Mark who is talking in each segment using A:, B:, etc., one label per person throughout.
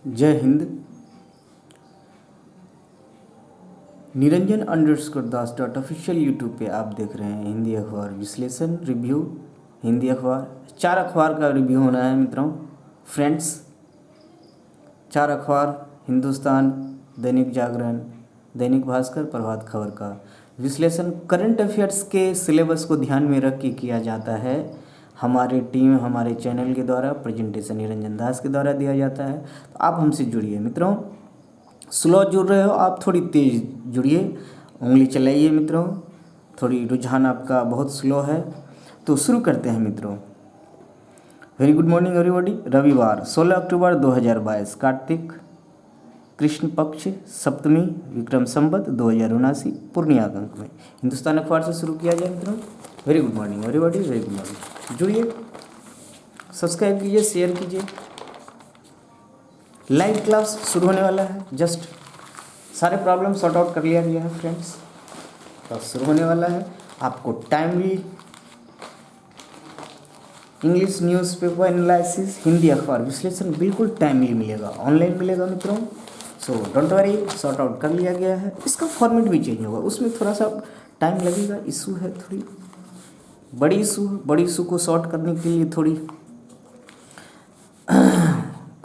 A: जय हिंद। निरंजन अंडरस्कोर दास dot official YouTube पे आप देख रहे हैं हिंदी अखबार विश्लेषण रिव्यू। हिंदी अखबार 4 अखबार का रिव्यू होना है मित्रों फ्रेंड्स। 4 अखबार हिंदुस्तान, दैनिक जागरण, दैनिक भास्कर, प्रभात खबर का विश्लेषण करंट अफेयर्स के सिलेबस को ध्यान में रख के किया जाता है। हमारे टीम हमारे चैनल के द्वारा प्रेजेंटेशन निरंजन दास के द्वारा दिया जाता है। तो आप हमसे जुड़िए मित्रों। स्लो जुड़ रहे हो आप, थोड़ी तेज़ जुड़िए, उंगली चलाइए मित्रों। थोड़ी रुझान आपका बहुत स्लो है। तो शुरू करते हैं मित्रों। Very good morning everybody. रविवार 16 अक्टूबर 2022, कार्तिक कृष्ण पक्ष सप्तमी, विक्रम संवत 2079, पूर्णियाक अंक में हिंदुस्तान अखबार से शुरू किया जाए मित्रों। Very good morning everybody, very good morning. जुड़िए, सब्सक्राइब कीजिए, शेयर कीजिए। लाइव क्लास शुरू होने वाला है। जस्ट सारे प्रॉब्लम सॉर्ट आउट कर लिया गया है फ्रेंड्स। क्लास शुरू होने वाला है। आपको timely English newspaper analysis, Hindi अखबार विश्लेषण बिल्कुल टाइमली मिलेगा, ऑनलाइन मिलेगा मित्रों। So don't worry, sort out कर लिया गया है। इसका फॉर्मेट भी चेंज होगा, उसमें थोड़ा सा टाइम लगेगा। इशू है, थोड़ी बड़ी इशू को सॉर्ट करने के लिए थोड़ी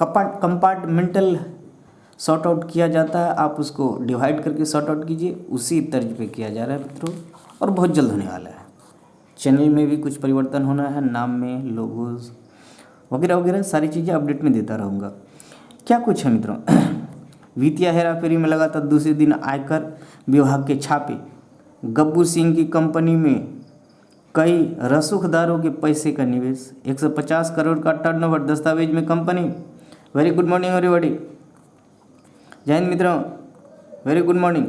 A: कंपार्टमेंटल सॉर्ट आउट किया जाता है। आप उसको डिवाइड करके सॉर्ट आउट कीजिए, उसी तर्ज पे किया जा रहा है मित्रों, और बहुत जल्द होने वाला है। चैनल में भी कुछ परिवर्तन होना है, नाम में, लोगोज वगैरह वगैरह सारी चीज़ें अपडेट में देता रहूँगा। क्या कुछ है मित्रों। वित्तीय हेराफेरी में लगातार दूसरे दिन आयकर विभाग के छापे। गब्बू सिंह की कंपनी में कई रसूखदारों के पैसे का निवेश। 150 करोड़ का टर्नओवर, दस्तावेज में company. Very good morning everybody. जय हिंद मित्रों, वेरी गुड मॉर्निंग।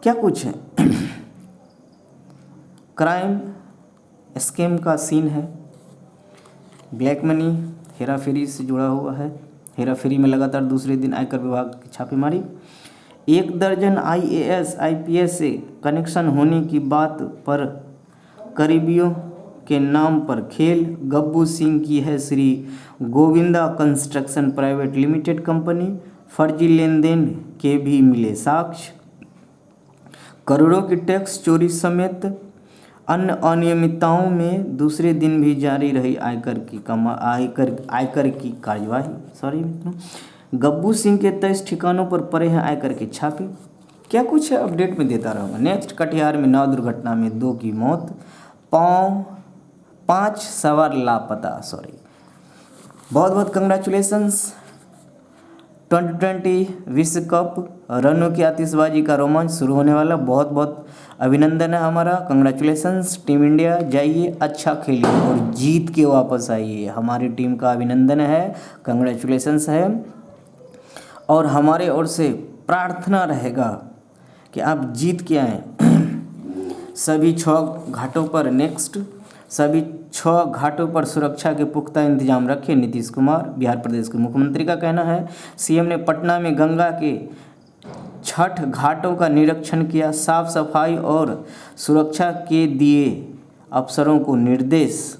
A: क्या कुछ है। क्राइम स्कैम का सीन है। ब्लैक मनी हेराफेरी से जुड़ा हुआ है। हेराफेरी में लगातार दूसरे दिन आयकर विभाग की छापेमारी। 1 दर्जन IAS IPS से कनेक्शन होने की बात पर करीबियों के नाम पर खेल। गब्बू सिंह की है Shri Govinda construction private limited company. फर्जी लेन देन के भी मिले साक्ष्य। करोड़ों की टैक्स चोरी समेत अन्य अनियमितताओं में दूसरे दिन भी जारी रही आयकर की कार्यवाही। गब्बू सिंह के 23 ठिकानों पर पड़े हैं आयकर के छापे। क्या कुछ है अपडेट में देता रहूँगा। नेक्स्ट, कटिहार में 9 दुर्घटना में 2 की मौत, 5 सवार लापता। बहुत बहुत कंग्रेचुलेसन्स। 2020 विश्व कप रनों की आतिशबाजी का रोमांच शुरू होने वाला। बहुत बहुत अभिनंदन है हमारा, कंग्रेचुलेसन्स टीम इंडिया। जाइए, अच्छा खेलिए और जीत के वापस आइए। हमारी टीम का अभिनंदन है, कंग्रेचुलेसन्स है। और हमारे ओर से प्रार्थना रहेगा कि आप जीत के आएँ। सभी 6 घाटों पर सभी 6 घाटों पर सुरक्षा के पुख्ता इंतजाम रखे नीतीश कुमार, बिहार प्रदेश के मुख्यमंत्री का कहना है। सीएम ने पटना में गंगा के 6 घाटों का निरीक्षण किया। साफ सफाई और सुरक्षा के दिए अफसरों को निर्देश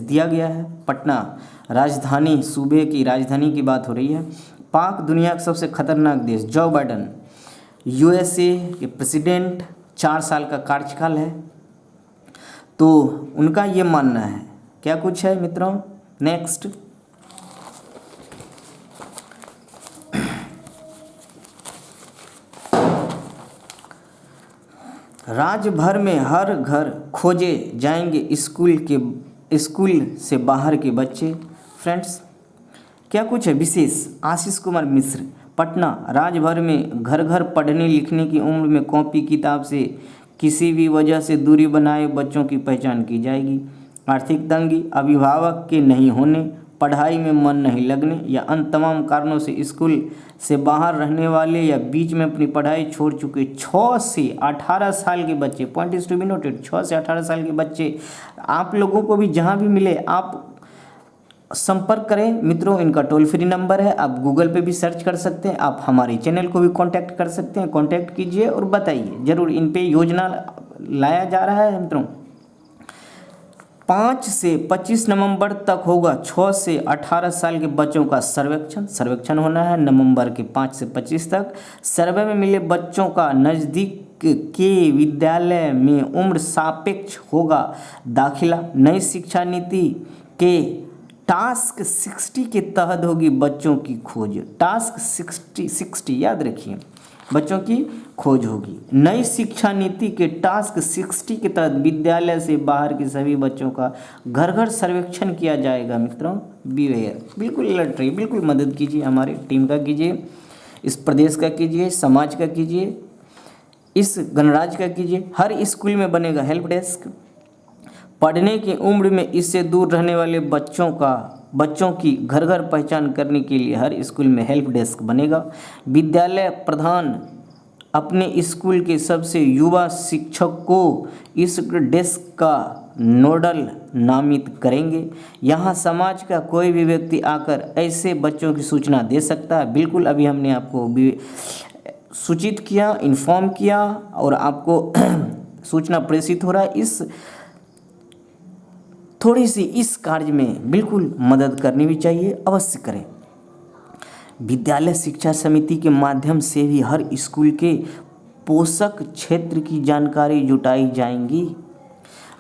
A: दिया गया है। पटना राजधानी, सूबे की राजधानी की बात हो रही है। पाक दुनिया का सबसे खतरनाक देश। जो बाइडन USA के प्रेसिडेंट, 4 साल का कार्यकाल है, तो उनका ये मानना है। क्या कुछ है मित्रों। नेक्स्ट, राज्य भर में हर घर खोजे जाएंगे स्कूल से बाहर के बच्चे। फ्रेंड्स, क्या कुछ है विशेष। आशीष कुमार मिश्र, पटना, राज्य भर में घर घर पढ़ने लिखने की उम्र में कॉपी किताब से किसी भी वजह से दूरी बनाए बच्चों की पहचान की जाएगी। आर्थिक तंगी, अभिभावक के नहीं होने, पढ़ाई में मन नहीं लगने या अन्य तमाम कारणों से स्कूल से बाहर रहने वाले या बीच में अपनी पढ़ाई छोड़ चुके 6 से 18 साल के बच्चे। Point is to be noted, 6 से 18 साल के बच्चे। आप लोगों को भी जहाँ भी मिले आप संपर्क करें मित्रों। इनका टोल फ्री नंबर है, आप गूगल पे भी सर्च कर सकते हैं। आप हमारे चैनल को भी कांटेक्ट कर सकते हैं। कांटेक्ट कीजिए और बताइए, जरूर इन पे योजना लाया जा रहा है मित्रों। 5 से 25 नवंबर तक होगा 6 से 18 साल के बच्चों का सर्वेक्षण होना है नवंबर के 5 से 25 तक। सर्वे में मिले बच्चों का नज़दीक के विद्यालय में उम्र सापेक्ष होगा दाखिला। नई शिक्षा नीति के टास्क 60 के तहत होगी बच्चों की खोज। टास्क 60 याद रखिए, बच्चों की खोज होगी। नई शिक्षा नीति के टास्क 60 के तहत विद्यालय से बाहर के सभी बच्चों का घर घर सर्वेक्षण किया जाएगा। मित्रों बीवेयर, बिल्कुल अलर्ट रहिए, बिल्कुल मदद कीजिए, हमारी टीम का कीजिए, इस प्रदेश का कीजिए, समाज का कीजिए, इस गणराज्य का कीजिए। हर स्कूल में बनेगा हेल्प डेस्क। पढ़ने की उम्र में इससे दूर रहने वाले बच्चों की घर घर पहचान करने के लिए हर स्कूल में हेल्प डेस्क बनेगा। विद्यालय प्रधान अपने स्कूल के सबसे युवा शिक्षक को इस डेस्क का नोडल नामित करेंगे। यहाँ समाज का कोई भी व्यक्ति आकर ऐसे बच्चों की सूचना दे सकता है। बिल्कुल अभी हमने आपको भी सूचित किया, इन्फॉर्म किया और आपको सूचना प्रेषित हो रहा है। इस थोड़ी सी इस कार्य में बिल्कुल मदद करनी भी चाहिए, अवश्य करें। विद्यालय शिक्षा समिति के माध्यम से भी हर स्कूल के पोषक क्षेत्र की जानकारी जुटाई जाएंगी।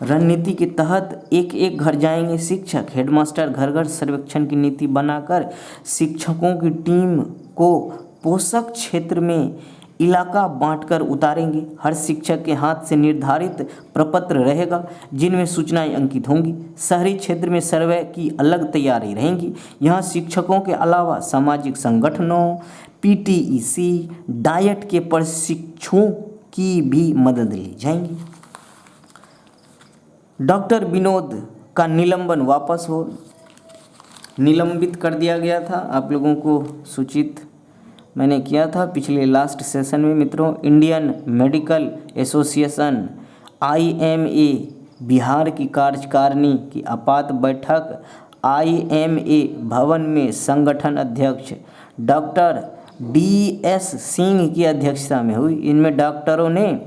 A: रणनीति के तहत एक एक घर जाएंगे शिक्षक। हेडमास्टर घर घर सर्वेक्षण की नीति बनाकर शिक्षकों की टीम को पोषक क्षेत्र में इलाका बांटकर उतारेंगे। हर शिक्षक के हाथ से निर्धारित प्रपत्र रहेगा जिनमें सूचनाएं अंकित होंगी। शहरी क्षेत्र में सर्वे की अलग तैयारी रहेंगी। यहाँ शिक्षकों के अलावा सामाजिक संगठनों, पीटीईसी, डाइट के प्रशिक्षुओं की भी मदद ली जाएंगी। डॉक्टर विनोद का निलंबन वापस हो, निलंबित कर दिया गया था। आप लोगों को सूचित मैंने किया था पिछले लास्ट सेशन में। मित्रों Indian medical association IMA Bihar की कार्यकारिणी की आपात बैठक IMA भवन में संगठन अध्यक्ष डॉक्टर DS सिंह की अध्यक्षता में हुई। इनमें डॉक्टरों ने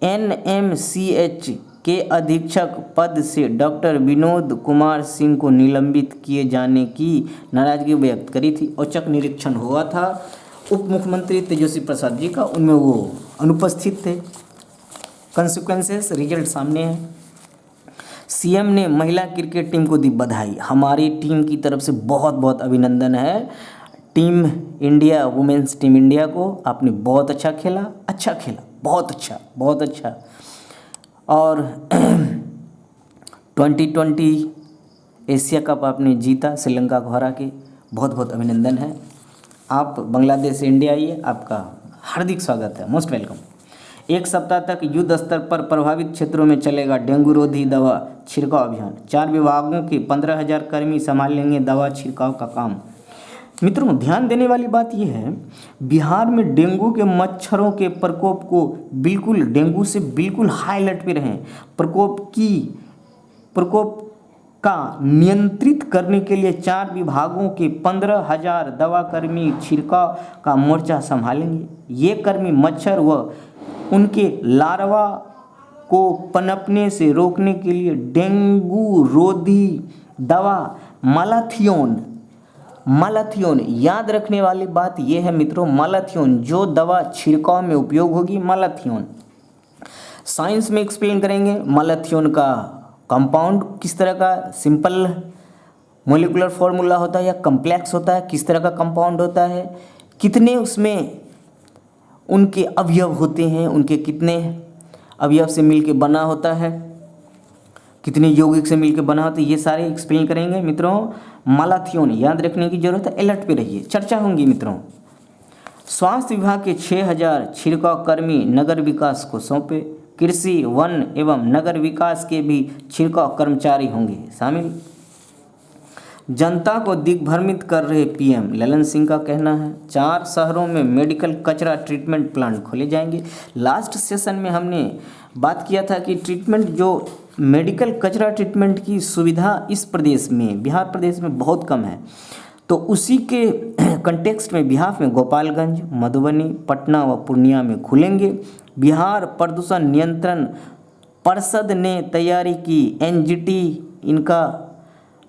A: NMCH के अधीक्षक पद से डॉक्टर विनोद कुमार सिंह को निलंबित किए जाने की नाराजगी व्यक्त करी थी। औचक निरीक्षण हुआ था उप मुख्यमंत्री तेजस्वी प्रसाद जी का, उनमें वो अनुपस्थित थे। कंसिक्वेंसेस रिजल्ट सामने है। CM ने महिला क्रिकेट टीम को दी बधाई। हमारी टीम की तरफ से बहुत बहुत अभिनंदन है team India, women's team India को। आपने बहुत अच्छा खेला, बहुत अच्छा। और 2020 एशिया कप आपने जीता श्रीलंका को हरा के, बहुत बहुत अभिनंदन है। आप बांग्लादेश से इंडिया आइए, आपका हार्दिक स्वागत है, मोस्ट वेलकम। 1 सप्ताह तक युद्ध स्तर पर प्रभावित क्षेत्रों में चलेगा डेंगू रोधी दवा छिड़काव अभियान। 4 विभागों के 15,000 कर्मी संभाल लेंगे दवा छिड़काव का काम। मित्रों ध्यान देने वाली बात यह है, बिहार में डेंगू के मच्छरों के प्रकोप को डेंगू से बिल्कुल हाई अलर्ट पे रहें। प्रकोप का नियंत्रित करने के लिए 4 विभागों के 15,000 दवाकर्मी छिड़काव का मोर्चा संभालेंगे। ये कर्मी मच्छर व उनके लार्वा को पनपने से रोकने के लिए डेंगू रोधी दवा मालाथियोन याद रखने वाली बात यह है मित्रों, मालाथियोन जो दवा छिड़काव में उपयोग होगी, मालाथियोन साइंस में एक्सप्लेन करेंगे। मालाथियोन का कंपाउंड किस तरह का, सिंपल मोलिकुलर फॉर्मूला होता है या कम्प्लेक्स होता है, किस तरह का कंपाउंड होता है, कितने उसमें उनके अवयव होते हैं, उनके कितने अवयव से मिलके बना होता है, कितने यौगिक से मिलके बना होता है, ये सारे एक्सप्लेन करेंगे मित्रों। मालाथियोन याद रखने की जरूरत है, अलर्ट पे रहिए, चर्चा होंगी मित्रों। स्वास्थ्य विभाग के 6,000 छिड़काव कर्मी नगर विकास को सौंपे। कृषि, वन एवं नगर विकास के भी छिड़काव कर्मचारी होंगे शामिल। जनता को दिग्भ्रमित कर रहे PM ललन सिंह का कहना है 4 शहरों में मेडिकल कचरा ट्रीटमेंट प्लांट खोले जाएंगे। लास्ट सेशन में हमने बात किया था कि मेडिकल कचरा ट्रीटमेंट की सुविधा इस प्रदेश में, बिहार प्रदेश में बहुत कम है। तो उसी के कंटेक्स्ट में बिहार में गोपालगंज, मधुबनी, पटना व पूर्णिया में खुलेंगे। बिहार प्रदूषण नियंत्रण परिषद ने तैयारी की, एनजीटी इनका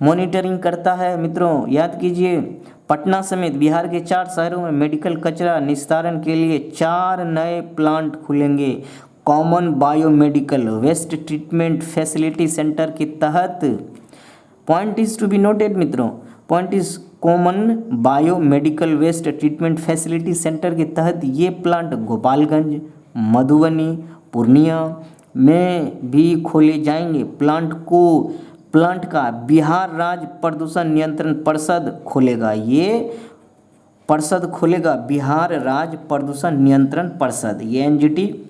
A: मॉनिटरिंग करता है। मित्रों याद कीजिए, पटना समेत बिहार के 4 शहरों में मेडिकल कचरा निस्तारण के लिए 4 नए प्लांट खुलेंगे। Common biomedical waste treatment facility centre के तहत, point is to be noted मित्रों, point is common biomedical waste treatment facility centre के तहत ये प्लांट गोपालगंज, मधुबनी, पूर्णिया में भी खोले जाएंगे। प्लांट का बिहार राज्य प्रदूषण नियंत्रण परिषद खोलेगा। ये परिषद खोलेगा बिहार राज्य प्रदूषण नियंत्रण परिषद। ये एनजीटी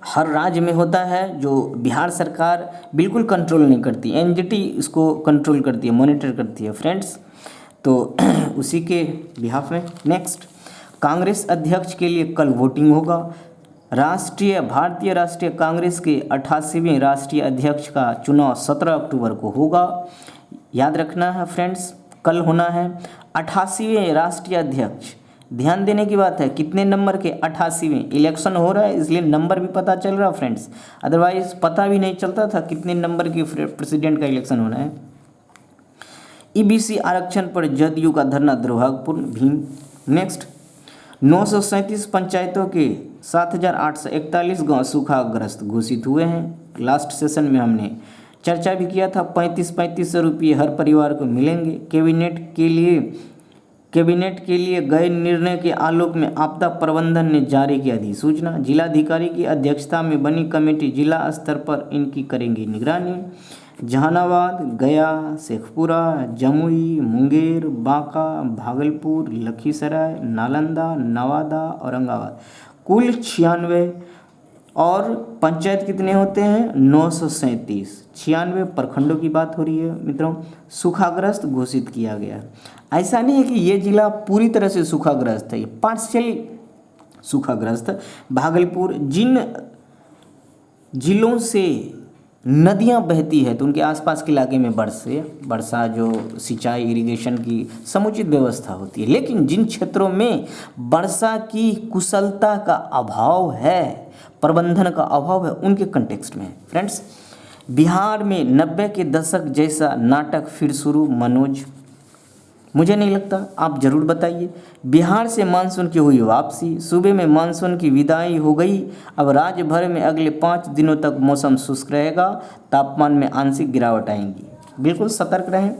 A: हर राज्य में होता है, जो बिहार सरकार बिल्कुल कंट्रोल नहीं करती, एनजीटी इसको कंट्रोल करती है, मॉनिटर करती है फ्रेंड्स। तो उसी के बिहाफ में नेक्स्ट, कांग्रेस अध्यक्ष के लिए कल वोटिंग होगा। भारतीय राष्ट्रीय कांग्रेस के 88वें राष्ट्रीय अध्यक्ष का चुनाव 17 अक्टूबर को होगा। याद रखना है फ्रेंड्स, कल होना है 88वें राष्ट्रीय अध्यक्ष। ध्यान देने की बात है, कितने नंबर के? 88वें। इलेक्शन हो रहा है इसलिए नंबर भी पता चल रहा है फ्रेंड्स, अदरवाइज पता भी नहीं चलता था कितने नंबर के प्रेसिडेंट का इलेक्शन होना है। ईबीसी आरक्षण पर जदयू का धरना दुर्भाग्यपूर्ण, भीम। नेक्स्ट, 937 पंचायतों के 7,841 गांव सूखाग्रस्त घोषित हुए हैं। लास्ट सेशन में हमने चर्चा भी किया था, 35-35 रुपये हर परिवार को मिलेंगे। कैबिनेट के लिए गए निर्णय के आलोक में आपदा प्रबंधन ने जारी किया अधिसूचना। जिलाधिकारी की अध्यक्षता में बनी कमेटी जिला स्तर पर इनकी करेंगी निगरानी। जहानाबाद, गया, शेखपुरा, जमुई, मुंगेर, बांका, भागलपुर, लखीसराय, नालंदा, नवादा, औरंगाबाद, कुल 96 और पंचायत कितने होते हैं? 937। 96 प्रखंडों की बात हो रही है मित्रों, सूखाग्रस्त घोषित किया गया। ऐसा नहीं है कि ये जिला पूरी तरह से सूखाग्रस्त है, ये पार्शियली सूखाग्रस्त। भागलपुर, जिन जिलों से नदियां बहती है तो उनके आसपास के इलाके में वर्षा जो सिंचाई इरिगेशन की समुचित व्यवस्था होती है, लेकिन जिन क्षेत्रों में वर्षा की कुशलता का अभाव है, प्रबंधन का अभाव है, उनके कंटेक्स्ट में है फ्रेंड्स। बिहार में 90 के दशक जैसा नाटक फिर शुरू, मनोज। मुझे नहीं लगता, आप जरूर बताइए। बिहार से मानसून की हुई वापसी, सूबे में मानसून की विदाई हो गई। अब राज्य भर में अगले 5 दिनों तक मौसम शुष्क रहेगा, तापमान में आंशिक गिरावट आएगी। बिल्कुल सतर्क रहें।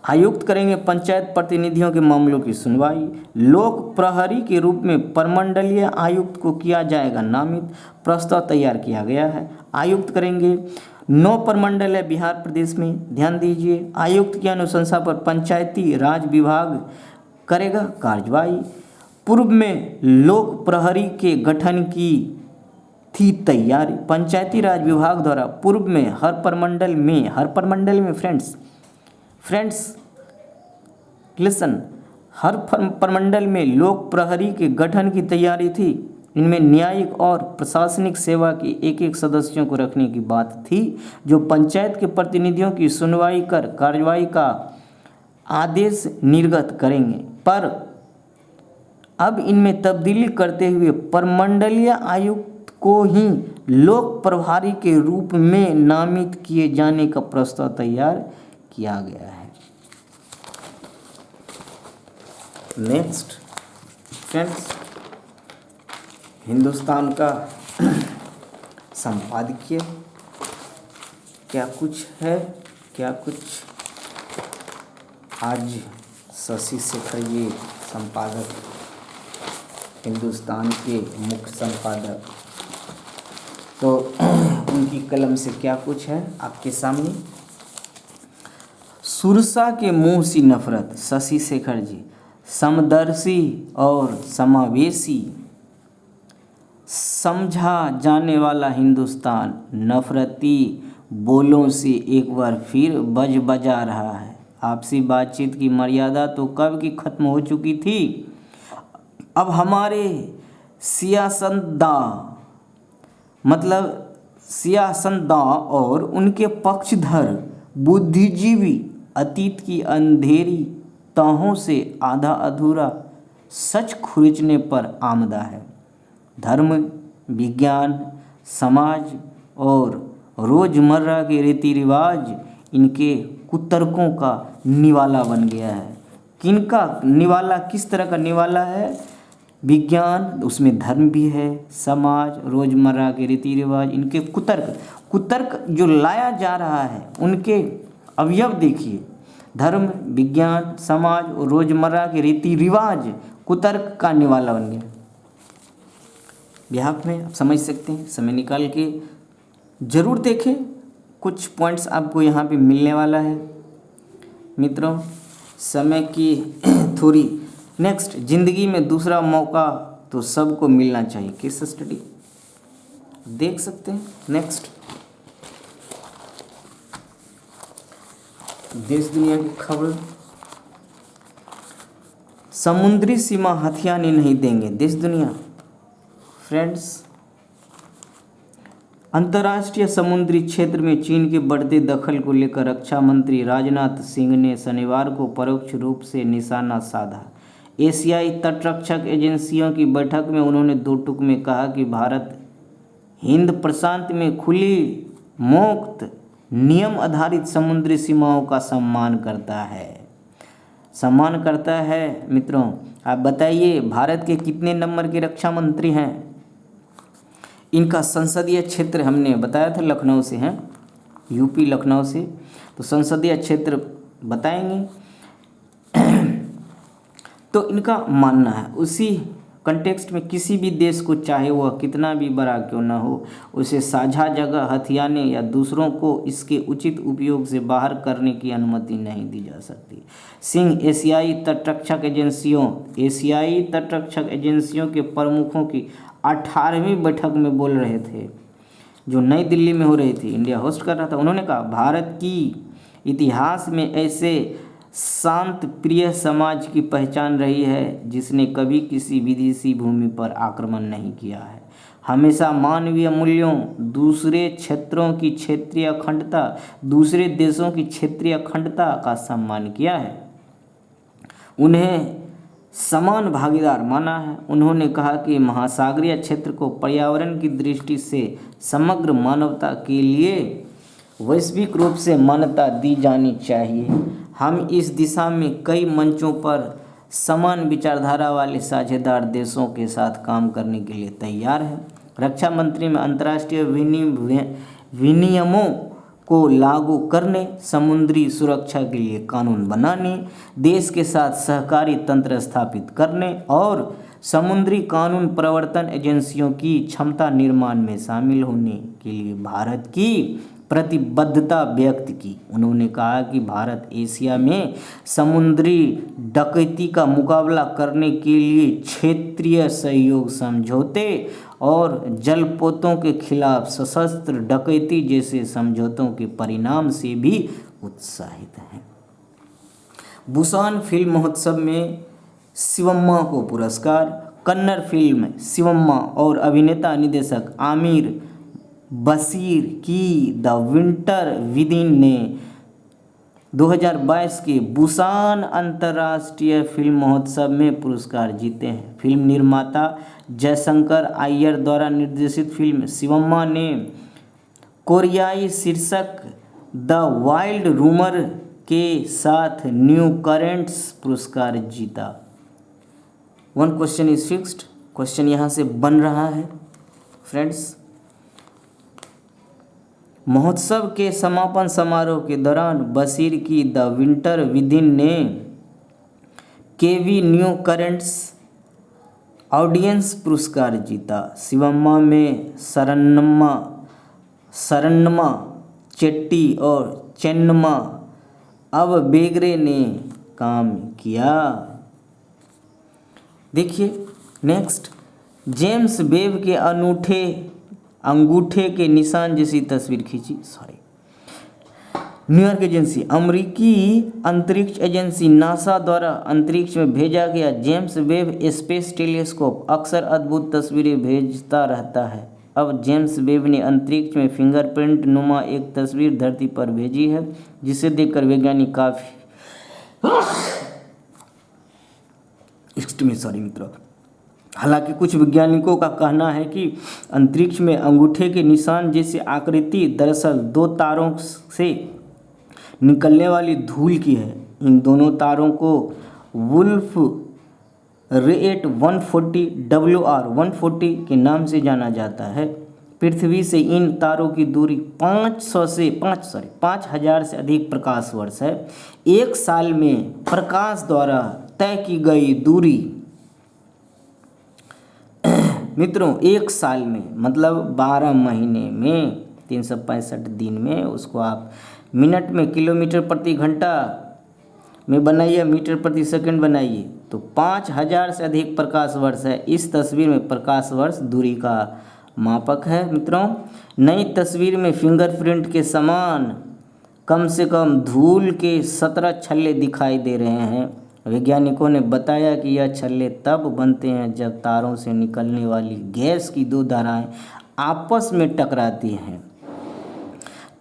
A: आयुक्त करेंगे पंचायत प्रतिनिधियों के मामलों की सुनवाई। लोक प्रहरी के रूप में प्रमंडलीय आयुक्त को किया जाएगा नामित, प्रस्ताव तैयार किया गया है। आयुक्त करेंगे 9 प्रमंडल है बिहार प्रदेश में, ध्यान दीजिए। आयुक्त की अनुशंसा पर पंचायती राज विभाग करेगा कार्यवाही। पूर्व में लोक प्रहरी के गठन की थी तैयारी। पंचायती राज विभाग द्वारा पूर्व में हर प्रमंडल में फ्रेंड्स लिसन, हर प्रमंडल में लोक प्रहरी के गठन की तैयारी थी। इनमें न्यायिक और प्रशासनिक सेवा के एक सदस्यों को रखने की बात थी, जो पंचायत के प्रतिनिधियों की सुनवाई कर कार्रवाई का आदेश निर्गत करेंगे। पर अब इनमें तब्दीली करते हुए प्रमंडलीय आयुक्त को ही लोक प्रभारी के रूप में नामित किए जाने का प्रस्ताव तैयार किया गया है। नेक्स्ट फ्रेंड्स, हिंदुस्तान का संपादकीय क्या कुछ है, क्या कुछ आज शशि शेखर ये संपादक, हिंदुस्तान के मुख्य संपादक, तो उनकी कलम से क्या कुछ है आपके सामने। सुरसा के मुंह सी नफरत, शशि शेखर जी। समदर्शी और समावेशी समझा जाने वाला हिंदुस्तान नफरती बोलों से एक बार फिर बजा रहा है। आपसी बातचीत की मर्यादा तो कब की खत्म हो चुकी थी। अब हमारे सियासतदां और उनके पक्षधर बुद्धिजीवी अतीत की अंधेरी तहों से आधा अधूरा सच खुरचने पर आमदा है। धर्म, विज्ञान, समाज और रोज़मर्रा के रीति रिवाज इनके कुतर्कों का निवाला बन गया है। किनका निवाला, किस तरह का निवाला है? विज्ञान, उसमें धर्म भी है, समाज, रोज़मर्रा के रीति रिवाज, इनके कुतर्क जो लाया जा रहा है, उनके अवयव देखिए, धर्म, विज्ञान, समाज और रोज़मर्रा के रीति रिवाज कुतर्क का निवाला बन गया। बिहाफ में आप समझ सकते हैं, समय निकाल के ज़रूर देखें, कुछ पॉइंट्स आपको यहाँ पे मिलने वाला है मित्रों। समय की थोड़ी नेक्स्ट, ज़िंदगी में दूसरा मौका तो सबको मिलना चाहिए, केस स्टडी देख सकते हैं। नेक्स्ट, देश दुनिया की खबर, समुद्री सीमा हथियाने नहीं देंगे देश दुनिया। फ्रेंड्स, अंतर्राष्ट्रीय समुद्री क्षेत्र में चीन के बढ़ते दखल को लेकर रक्षा मंत्री राजनाथ सिंह ने शनिवार को परोक्ष रूप से निशाना साधा। एशियाई तटरक्षक एजेंसियों की बैठक में उन्होंने दो टूक में कहा कि भारत हिंद प्रशांत में खुली, मुक्त, नियम आधारित समुद्री सीमाओं का सम्मान करता है। मित्रों, आप बताइए भारत के कितने नंबर के रक्षा मंत्री हैं? इनका संसदीय क्षेत्र हमने बताया था लखनऊ से हैं, यूपी लखनऊ से, तो संसदीय क्षेत्र बताएंगे। तो इनका मानना है उसी कंटेक्स्ट में किसी भी देश को, चाहे वह कितना भी बड़ा क्यों न हो, उसे साझा जगह हथियाने या दूसरों को इसके उचित उपयोग से बाहर करने की अनुमति नहीं दी जा सकती। सिंह एशियाई तटरक्षक एजेंसियों के प्रमुखों की 18वीं बैठक में बोल रहे थे, जो नई दिल्ली में हो रही थी, इंडिया होस्ट कर रहा था। उन्होंने कहा, भारत की इतिहास में ऐसे शांत प्रिय समाज की पहचान रही है जिसने कभी किसी विदेशी भूमि पर आक्रमण नहीं किया है, हमेशा मानवीय मूल्यों, दूसरे क्षेत्रों की क्षेत्रीय अखंडता, दूसरे देशों की क्षेत्रीय अखंडता का सम्मान किया है, उन्हें समान भागीदार माना है। उन्होंने कहा कि महासागरीय क्षेत्र को पर्यावरण की दृष्टि से समग्र मानवता के लिए वैश्विक रूप से मान्यता दी जानी चाहिए। हम इस दिशा में कई मंचों पर समान विचारधारा वाले साझेदार देशों के साथ काम करने के लिए तैयार हैं। रक्षा मंत्री में अंतर्राष्ट्रीय विनियमों को लागू करने, समुद्री सुरक्षा के लिए कानून बनाने, देश के साथ सहकारी तंत्र स्थापित करने और समुद्री कानून प्रवर्तन एजेंसियों की क्षमता निर्माण में शामिल होने के लिए भारत की प्रतिबद्धता व्यक्त की। उन्होंने कहा कि भारत एशिया में समुद्री डकैती का मुकाबला करने के लिए क्षेत्रीय सहयोग समझौते और जलपोतों के खिलाफ सशस्त्र डकैती जैसे समझौतों के परिणाम से भी उत्साहित है। बुसान फिल्म महोत्सव में शिवम्मा को पुरस्कार। कन्नड़ फिल्म शिवम्मा और अभिनेता निर्देशक आमिर बशीर की द विंटर विदिन ने 2022 के बुसान अंतर्राष्ट्रीय फिल्म महोत्सव में पुरस्कार जीते हैं। फिल्म निर्माता जयशंकर अय्यर द्वारा निर्देशित फिल्म शिवम्मा ने कोरियाई शीर्षक द वाइल्ड रूमर के साथ न्यू करेंट्स पुरस्कार जीता। One question is fixed, question यहाँ से बन रहा है फ्रेंड्स। महोत्सव के समापन समारोह के दौरान बशीर की द विंटर विदिन ने केवी न्यू करेंट्स ऑडियंस पुरस्कार जीता। शिवम्मा में शरण्मा चेट्टी और चेन्नमा अब बेगरे ने काम किया। देखिए नेक्स्ट, जेम्स वेब के अंगूठे के निशान जैसी तस्वीर खींची। न्यूयॉर्क एजेंसी, अमेरिकी अंतरिक्ष एजेंसी नासा द्वारा अंतरिक्ष में भेजा गया जेम्स वेब स्पेस टेलीस्कोप अक्सर अद्भुत तस्वीरें भेजता रहता है। अब जेम्स वेब ने अंतरिक्ष में फिंगरप्रिंट नुमा एक तस्वीर धरती पर भेजी है, जिसे देखकर वैज्ञानिक काफी मित्रों हालांकि कुछ वैज्ञानिकों का कहना है कि अंतरिक्ष में अंगूठे के निशान जैसी आकृति दरअसल दो तारों से निकलने वाली धूल की है। इन दोनों तारों को वुल्फ रेट 140 WR 140 के नाम से जाना जाता है। पृथ्वी से इन तारों की दूरी 5000 से अधिक प्रकाश वर्ष है। एक साल में प्रकाश द्वारा तय की गई दूरी मित्रों, एक साल में मतलब 12 महीने में 365 दिन में उसको आप मिनट में किलोमीटर प्रति घंटा में बनाइए, मीटर प्रति सेकंड बनाइए तो 5000 से अधिक प्रकाश वर्ष है। इस तस्वीर में प्रकाश वर्ष दूरी का मापक है। मित्रों, नई तस्वीर में फिंगरप्रिंट के समान कम से कम धूल के 17 छल्ले दिखाई दे रहे हैं। वैज्ञानिकों ने बताया कि यह छल्ले तब बनते हैं जब तारों से निकलने वाली गैस की दो धाराएं आपस में टकराती हैं।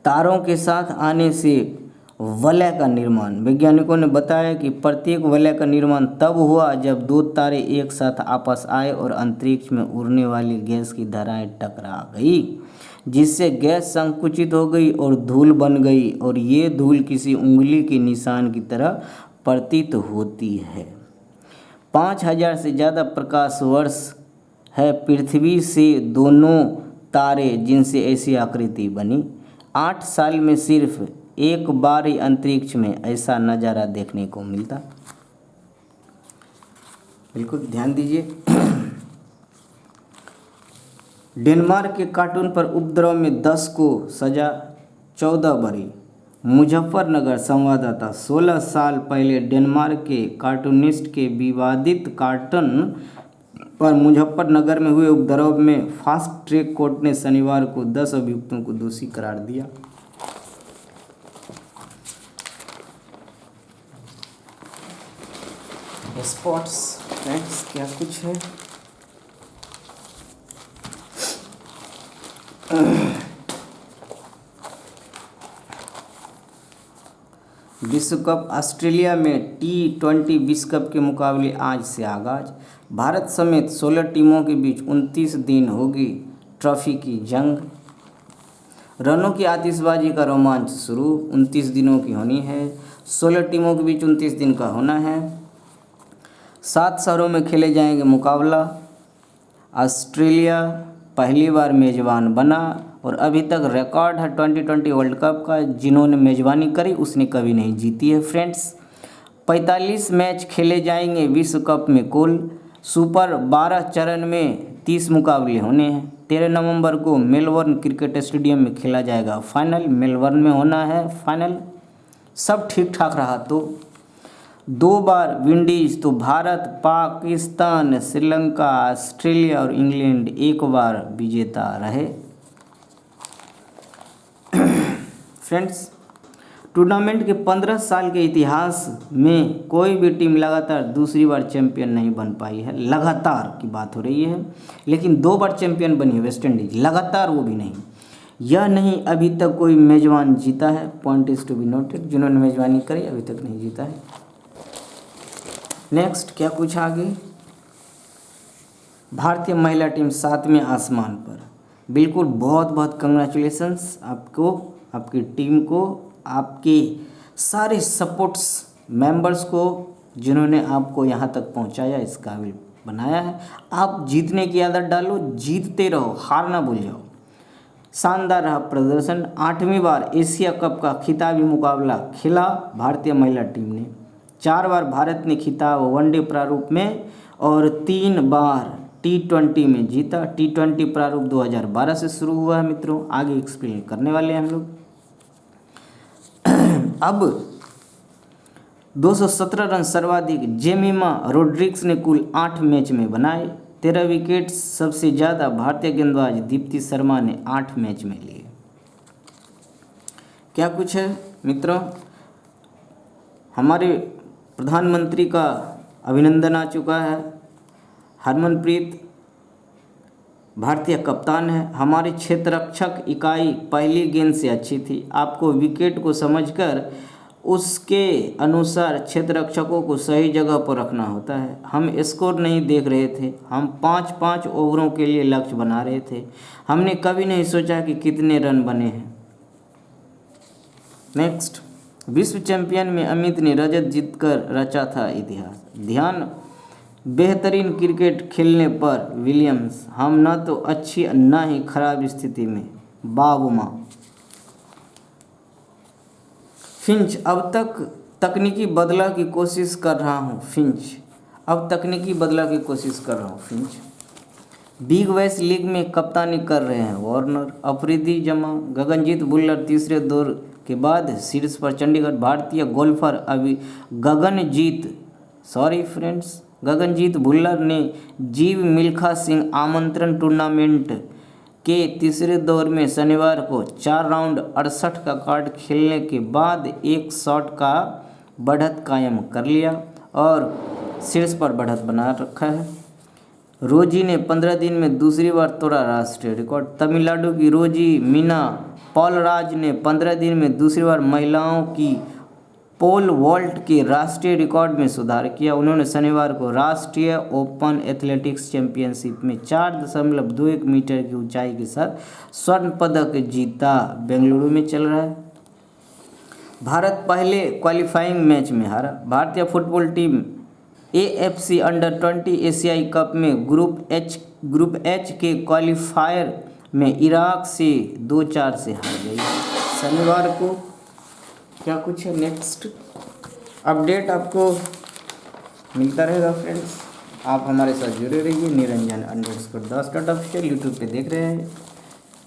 A: तारों के साथ आने से वलय का निर्माण। वैज्ञानिकों ने बताया कि प्रत्येक वलय का निर्माण तब हुआ जब दो तारे एक साथ आपस आए और अंतरिक्ष में उड़ने वाली गैस की धाराएं टकरा गई, जिससे गैस संकुचित हो गई और धूल बन गई, और ये धूल किसी उंगली के निशान की तरह प्रतीत होती है। 5000 से ज़्यादा प्रकाश वर्ष है पृथ्वी से दोनों तारे जिनसे ऐसी आकृति बनी। 8 साल में सिर्फ एक बार ही अंतरिक्ष में ऐसा नज़ारा देखने को मिलता। बिल्कुल ध्यान दीजिए। डेनमार्क के कार्टून पर उपद्रव में 10 को सजा, 14 बरी। मुजफ्फरनगर संवाददाता 16 साल पहले डेनमार्क के कार्टूनिस्ट के विवादित कार्टून पर मुजफ्फरनगर में हुए उपद्रव में फास्ट ट्रैक कोर्ट ने शनिवार को 10 अभियुक्तों को दोषी करार दिया। स्पोर्ट्स फ्रेंड्स, क्या कुछ है? विश्व कप ऑस्ट्रेलिया में T20 विश्व कप के मुकाबले आज से आगाज। भारत समेत 16 टीमों के बीच 29 दिन होगी ट्रॉफी की जंग। रनों की आतिशबाजी का रोमांच शुरू, 29 दिनों की होनी है। 16 टीमों के बीच 29 दिन का होना है। 7 शहरों में खेले जाएंगे मुकाबला। ऑस्ट्रेलिया पहली बार मेज़बान बना और अभी तक रिकॉर्ड है 2020 वर्ल्ड कप का, जिन्होंने मेज़बानी करी उसने कभी नहीं जीती है। फ्रेंड्स, 45 मैच खेले जाएंगे विश्व कप में कुल। सुपर 12 चरण में 30 मुकाबले होने हैं। 13 नवंबर को मेलबर्न क्रिकेट स्टेडियम में खेला जाएगा फाइनल। मेलबर्न में होना है फाइनल। सब ठीक ठाक रहा तो 2 बार विंडीज तो भारत, पाकिस्तान, श्रीलंका, ऑस्ट्रेलिया और इंग्लैंड 1 बार विजेता रहे। फ्रेंड्स, टूर्नामेंट के 15 साल के इतिहास में कोई भी टीम लगातार दूसरी बार चैंपियन नहीं बन पाई है। लगातार की बात हो रही है, लेकिन 2 बार चैंपियन बनी है वेस्ट इंडीज, लगातार वो भी नहीं। यह नहीं अभी तक कोई मेजबान जीता है। Point is to be noted, जिन्होंने मेजबानी करी अभी तक नहीं जीता है। नेक्स्ट, क्या कुछ आगे? भारतीय महिला टीम 7वें आसमान पर। बिल्कुल, बहुत बहुत कंग्रेचुलेशंस आपको, आपकी टीम को, आपके सारे सपोर्ट्स मेंबर्स को, जिन्होंने आपको यहाँ तक पहुँचाया, इस काबिल बनाया है। आप जीतने की आदत डालो, जीतते रहो, हार ना भूल जाओ। शानदार रहा प्रदर्शन। 8वीं बार एशिया कप का खिताबी मुकाबला खेला भारतीय महिला टीम ने। 4 बार भारत ने खिताब वनडे प्रारूप में और 3 बार T20 में जीता। T20 प्रारूप 2012 से शुरू हुआ है मित्रों, आगे एक्सप्लेन करने वाले हैं हम लोग। अब 217 रन सर्वाधिक जेमिमा रोड्रिग्स ने कुल 8 मैच में बनाए। 13 विकेट सबसे ज़्यादा भारतीय गेंदबाज दीप्ति शर्मा ने 8 मैच में लिए। क्या कुछ है मित्रों? हमारे प्रधानमंत्री का अभिनंदन आ चुका है। हरमनप्रीत भारतीय कप्तान है। हमारी क्षेत्ररक्षक इकाई पहली गेंद से अच्छी थी। आपको विकेट को समझकर उसके अनुसार क्षेत्ररक्षकों को सही जगह पर रखना होता है। हम स्कोर नहीं देख रहे थे, हम 5-5 ओवरों के लिए लक्ष्य बना रहे थे। हमने कभी नहीं सोचा कि कितने रन बने हैं। नेक्स्ट, विश्व चैंपियन में अमित ने रजत जीतकर रचा था इतिहास। ध्यान, बेहतरीन क्रिकेट खेलने पर विलियम्स, हम न तो अच्छी न ही खराब स्थिति में। बाबुमा। फिंच, अब तक तकनीकी बदला की कोशिश कर रहा हूँ। फिंच, अब तकनीकी बदला की कोशिश कर रहा हूँ। फिंच। बिग बैश लीग में कप्तानी कर रहे हैं वार्नर। अफरीदी जमा, गगनजीत भुल्लर तीसरे दौर के बाद शीर्ष पर। चंडीगढ़, भारतीय गोल्फर गगनजीत भुल्लर ने जीव मिल्खा सिंह आमंत्रण टूर्नामेंट के तीसरे दौर में शनिवार को 4 राउंड 68 का कार्ड खेलने के बाद एक शॉट का बढ़त कायम कर लिया और शीर्ष पर बढ़त बना रखा है। रोजी ने 15 दिन में दूसरी बार तोड़ा राष्ट्रीय रिकॉर्ड। तमिलनाडु की रोजी मीना पॉलराज ने 15 दिन में दूसरी बार महिलाओं की पोल वॉल्ट के राष्ट्रीय रिकॉर्ड में सुधार किया। उन्होंने शनिवार को राष्ट्रीय ओपन एथलेटिक्स चैंपियनशिप में 4.21 मीटर की ऊंचाई के साथ स्वर्ण पदक जीता। बेंगलुरु में चल रहा है। भारत पहले क्वालिफाइंग मैच में हारा। भारतीय फुटबॉल टीम AFC अंडर-20 एशियाई कप में ग्रुप एच के क्वालिफायर में इराक से 2-4 से हार गई। शनिवार को क्या कुछ है। नेक्स्ट अपडेट आपको मिलता रहेगा फ्रेंड्स। आप हमारे साथ जुड़े रहिए। निरंजन_10.official यूट्यूब पे देख रहे हैं।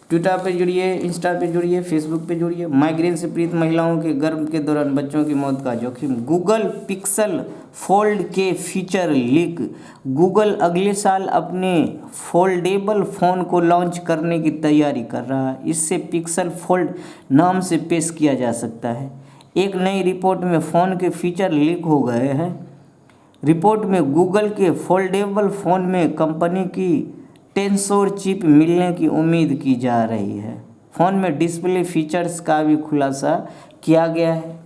A: ट्विटर पे जुड़िए, इंस्टा पे जुड़िए, फेसबुक पे जुड़िए। माइग्रेन से पीड़ित महिलाओं के गर्भ के दौरान बच्चों की मौत का जोखिम। गूगल पिक्सल फोल्ड के फीचर लीक। गूगल अगले साल अपने फोल्डेबल फ़ोन को लॉन्च करने की तैयारी कर रहा है। इससे पिक्सल फोल्ड नाम से पेश किया जा सकता है। एक नई रिपोर्ट में फ़ोन के फीचर लीक हो गए हैं। रिपोर्ट में गूगल के फोल्डेबल फ़ोन में कंपनी की टेंसोर चिप मिलने की उम्मीद की जा रही है। फ़ोन में डिस्प्ले फीचर्स का भी खुलासा किया गया है।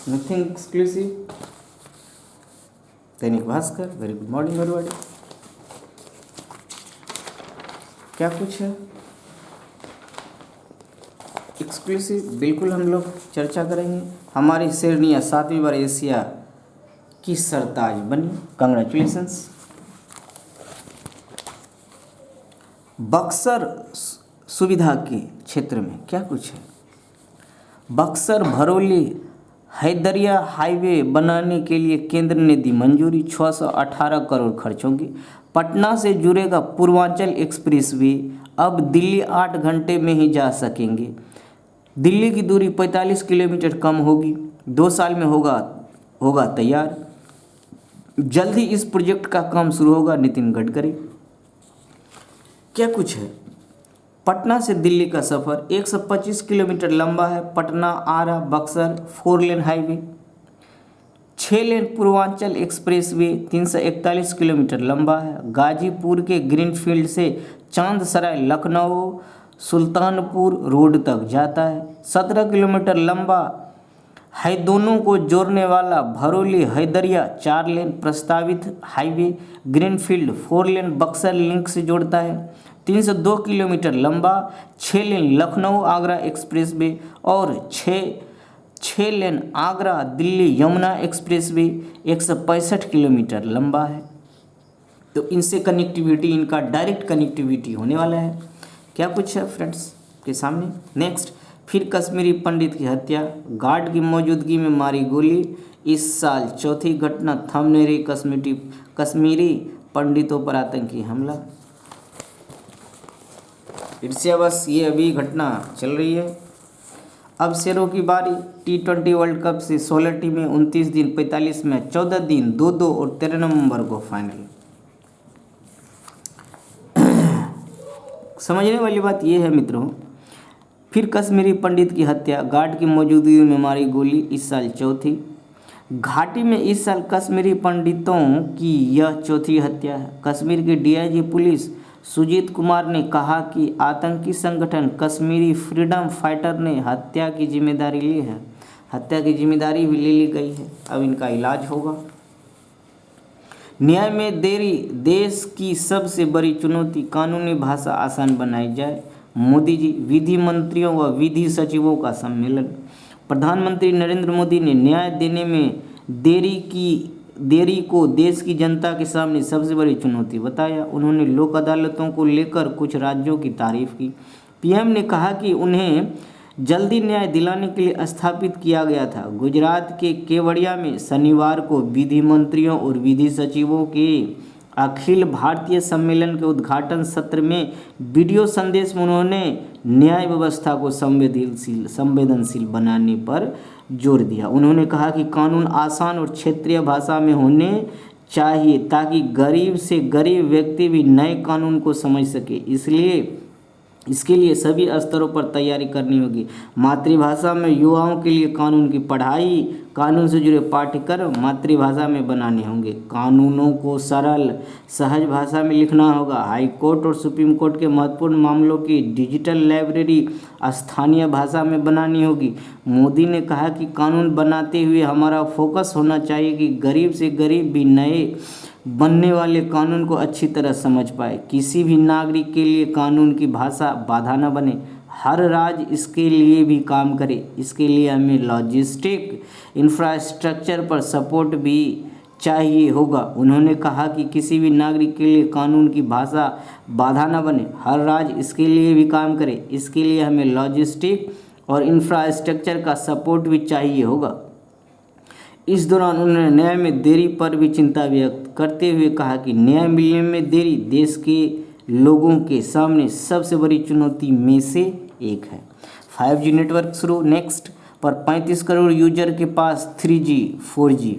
A: Nothing exclusive. Dainik Bhaskar, very good morning everybody. क्या कुछ है एक्सक्लूसिव, बिल्कुल हम लोग चर्चा करेंगे। हमारी शेरनिया 7वीं बार एशिया की सरताज बनी, कंग्रेचुलेशंस। बक्सर सुविधा के क्षेत्र में क्या कुछ है। बक्सर भरौली हैदरिया हाईवे बनाने के लिए केंद्र ने दी मंजूरी। 618 करोड़ खर्च होंगे। पटना से जुड़ेगा पूर्वांचल एक्सप्रेसवे। अब दिल्ली 8 घंटे में ही जा सकेंगे। दिल्ली की दूरी 45 किलोमीटर कम होगी। 2 साल में होगा तैयार। जल्द ही इस प्रोजेक्ट का काम शुरू होगा। नितिन गडकरी। क्या कुछ है। पटना से दिल्ली का सफ़र 125 किलोमीटर लंबा है। पटना आरा बक्सर 4 लेन हाईवे। 6 लेन पूर्वांचल एक्सप्रेसवे 341 किलोमीटर लंबा है। गाजीपुर के ग्रीनफील्ड से चांदसराय लखनऊ सुल्तानपुर रोड तक जाता है। 17 किलोमीटर लंबा है। दोनों को जोड़ने वाला भरौली हैदरिया 4 लेन प्रस्तावित हाईवे ग्रीनफील्ड 4 लेन बक्सर लिंक से जोड़ता है। 302 किलोमीटर लंबा 6 लेन लखनऊ आगरा एक्सप्रेसवे और 6 लेन आगरा दिल्ली यमुना एक्सप्रेसवे 165 किलोमीटर लंबा है। तो इनसे कनेक्टिविटी, इनका डायरेक्ट कनेक्टिविटी होने वाला है। क्या कुछ है फ्रेंड्स के सामने। नेक्स्ट, फिर कश्मीरी पंडित की हत्या, गार्ड की मौजूदगी में मारी गोली। इस साल चौथी घटना, थम नहीं रही कश्मीरी पंडितों पर आतंकी हमला। ईर्ष्यावश ये अभी घटना चल रही है। अब शेरों की बारी। T20 वर्ल्ड कप से 16 टीमें, 29 दिन 45 मैच, 14 दिन 2-2 और 13 नवंबर को फाइनल। समझने वाली बात यह है मित्रों, फिर कश्मीरी पंडित की हत्या, गार्ड की मौजूदगी में मारी गोली, इस साल चौथी। घाटी में इस साल कश्मीरी पंडितों की यह चौथी हत्या है। कश्मीर के DIG पुलिस सुजीत कुमार ने कहा कि आतंकी संगठन कश्मीरी फ्रीडम फाइटर ने हत्या की जिम्मेदारी ली है। हत्या की जिम्मेदारी भी ले ली गई है, अब इनका इलाज होगा। न्याय में देरी देश की सबसे बड़ी चुनौती, कानूनी भाषा आसान बनाई जाए। मोदी जी, विधि मंत्रियों व विधि सचिवों का सम्मेलन। प्रधानमंत्री नरेंद्र मोदी ने न्याय देने में देरी को देश की जनता के सामने सबसे बड़ी चुनौती बताया। उन्होंने लोक अदालतों को लेकर कुछ राज्यों की तारीफ की। पीएम ने कहा कि उन्हें जल्दी न्याय दिलाने के लिए स्थापित किया गया था। गुजरात के केवड़िया में शनिवार को विधि मंत्रियों और विधि सचिवों के अखिल भारतीय सम्मेलन के उद्घाटन सत्र में वीडियो संदेश में उन्होंने न्याय व्यवस्था को संवेदनशील बनाने पर जोर दिया। उन्होंने कहा कि कानून आसान और क्षेत्रीय भाषा में होने चाहिए ताकि गरीब से गरीब व्यक्ति भी नए कानून को समझ सके। इसके लिए सभी स्तरों पर तैयारी करनी होगी। मातृभाषा में युवाओं के लिए कानून की पढ़ाई, कानून से जुड़े पाठ्यक्रम मातृभाषा में बनाने होंगे। कानूनों को सरल सहज भाषा में लिखना होगा। हाई कोर्ट और सुप्रीम कोर्ट के महत्वपूर्ण मामलों की डिजिटल लाइब्रेरी स्थानीय भाषा में बनानी होगी। मोदी ने कहा कि कानून बनाते हुए हमारा फोकस होना चाहिए कि गरीब से गरीब भी नए बनने वाले कानून को अच्छी तरह समझ पाए। किसी भी नागरिक के लिए कानून की भाषा बाधा न बने। हर राज्य इसके लिए भी काम करे। इसके लिए हमें लॉजिस्टिक इंफ्रास्ट्रक्चर पर सपोर्ट भी चाहिए होगा। उन्होंने कहा कि किसी भी नागरिक के लिए कानून की भाषा बाधा न बने। हर राज्य इसके लिए भी काम करे। इसके लिए हमें लॉजिस्टिक और इंफ्रास्ट्रक्चर का सपोर्ट भी चाहिए होगा। इस दौरान उन्होंने न्याय में देरी पर भी चिंता व्यक्त करते हुए कहा कि न्याय मिलने में देरी देश के लोगों के सामने सबसे बड़ी चुनौती में से एक है। 5G नेटवर्क शुरू। नेक्स्ट पर 35 करोड़ यूजर के पास 3G 4G।